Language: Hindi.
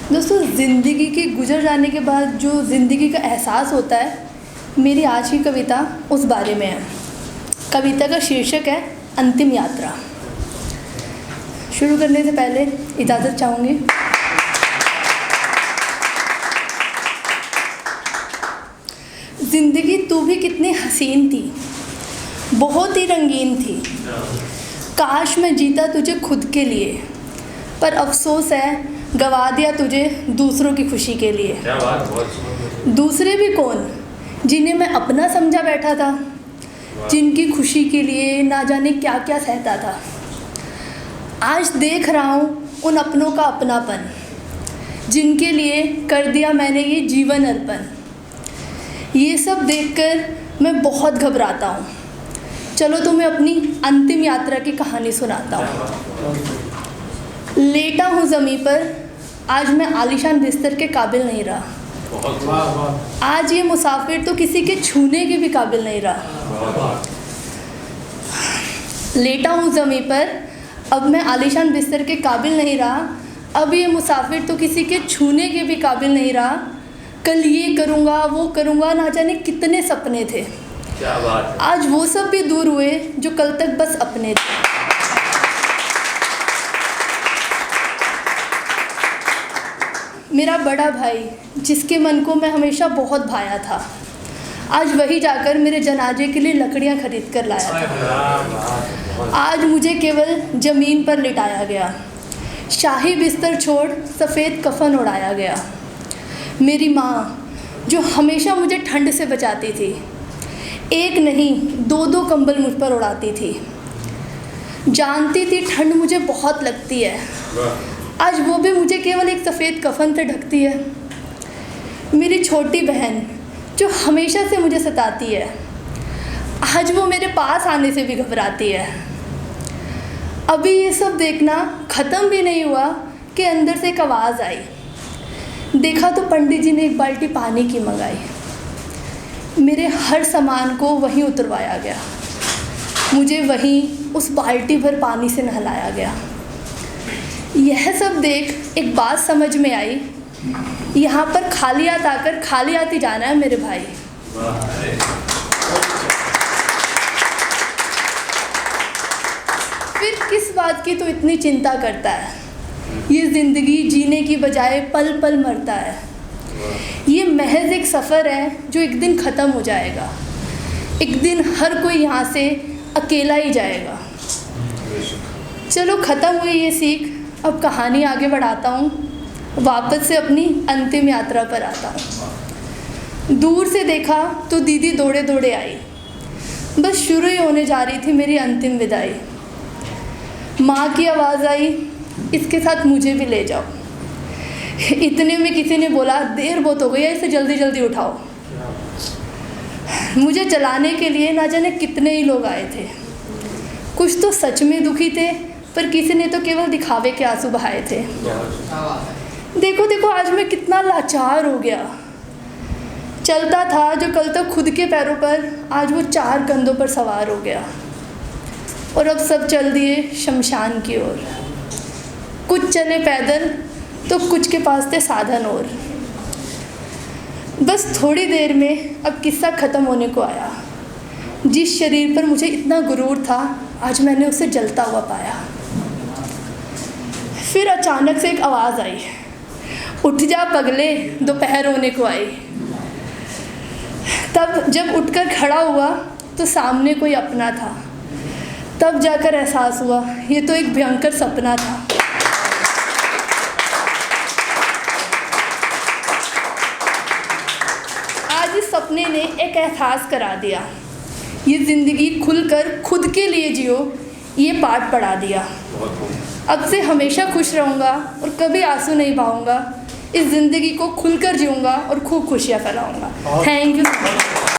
दोस्तों, ज़िंदगी के गुजर जाने के बाद जो ज़िंदगी का एहसास होता है, मेरी आज की कविता उस बारे में है। कविता का शीर्षक है अंतिम यात्रा। शुरू करने से पहले इजाज़त चाहूँगी। ज़िंदगी तू भी कितनी हसीन थी, बहुत ही रंगीन थी। काश मैं जीता तुझे खुद के लिए, पर अफसोस है गवा दिया तुझे दूसरों की खुशी के लिए। क्या बात, बहुत दूसरे भी कौन जिन्हें मैं अपना समझा बैठा था, जिनकी खुशी के लिए ना जाने क्या क्या सहता था। आज देख रहा हूँ उन अपनों का अपनापन, जिनके लिए कर दिया मैंने ये जीवन अर्पण। ये सब देखकर मैं बहुत घबराता हूँ। चलो तुम्हें अपनी अंतिम यात्रा की कहानी सुनाता हूँ। लेटा हूँ ज़मीं पर, आज मैं आलीशान बिस्तर के काबिल नहीं रहा। आज ये मुसाफिर तो किसी के छूने के भी काबिल नहीं रहा। लेटा हूँ ज़मीं पर, अब मैं आलीशान बिस्तर के काबिल नहीं रहा। अब ये मुसाफिर तो किसी के छूने के भी काबिल नहीं रहा। कल ये करूँगा वो करूँगा, ना जाने कितने सपने थे। क्या बात। आज वो सब भी दूर हुए जो कल तक बस अपने थे। मेरा बड़ा भाई, जिसके मन को मैं हमेशा बहुत भाया था, आज वही जाकर मेरे जनाजे के लिए लकड़ियां खरीद कर लाया था। आज मुझे केवल ज़मीन पर लिटाया गया, शाही बिस्तर छोड़ सफ़ेद कफन उड़ाया गया। मेरी माँ, जो हमेशा मुझे ठंड से बचाती थी, एक नहीं दो दो कंबल मुझ पर उड़ाती थी। जानती थी ठंड मुझे बहुत लगती है, आज वो भी मुझे केवल एक सफ़ेद कफन से ढकती है। मेरी छोटी बहन, जो हमेशा से मुझे सताती है, आज वो मेरे पास आने से भी घबराती है। अभी ये सब देखना ख़त्म भी नहीं हुआ कि अंदर से एक आवाज़ आई। देखा तो पंडित जी ने एक बाल्टी पानी की मंगाई। मेरे हर सामान को वहीं उतरवाया गया। मुझे वहीं उस बाल्टी भर पानी से नहलाया गया। यह सब देख एक बात समझ में आई, यहाँ पर खाली हाथ आकर खाली हाथ ही जाना है मेरे भाई। फिर किस बात की तो इतनी चिंता करता है? ये ज़िंदगी जीने की बजाय पल पल मरता है। ये महज एक सफ़र है जो एक दिन ख़त्म हो जाएगा। एक दिन हर कोई यहाँ से अकेला ही जाएगा। चलो, ख़त्म हुई ये सीख, अब कहानी आगे बढ़ाता हूँ। वापस से अपनी अंतिम यात्रा पर आता हूँ। दूर से देखा तो दीदी दौड़े दौड़े आई। बस शुरू ही होने जा रही थी मेरी अंतिम विदाई। माँ की आवाज़ आई, इसके साथ मुझे भी ले जाओ। इतने में किसी ने बोला, देर बहुत हो गई है, इसे जल्दी जल्दी उठाओ। मुझे जलाने के लिए ना जाने कितने ही लोग आए थे। कुछ तो सच में दुखी थे, पर किसी ने तो केवल दिखावे के आंसू बहाए थे। देखो देखो, आज मैं कितना लाचार हो गया। चलता था जो कल तक खुद के पैरों पर, आज वो 4 कंधों पर सवार हो गया। और अब सब चल दिए शमशान की ओर। कुछ चले पैदल तो कुछ के पास थे साधन और। बस थोड़ी देर में अब किस्सा ख़त्म होने को आया। जिस शरीर पर मुझे इतना गुरूर था, आज मैंने उसे जलता हुआ पाया। फिर अचानक से एक आवाज़ आई, उठ जा पगले, दोपहर होने को आई। तब जब उठकर खड़ा हुआ तो सामने कोई अपना था। तब जाकर एहसास हुआ ये तो एक भयंकर सपना था। आज इस सपने ने एक एहसास करा दिया, ये ज़िंदगी खुलकर खुद के लिए जियो, ये पाठ पढ़ा दिया। अब से हमेशा खुश रहूँगा और कभी आंसू नहीं बहाऊँगा। इस ज़िंदगी को खुलकर जीऊँगा और खूब खुशियाँ फैलाऊँगा। Thank you.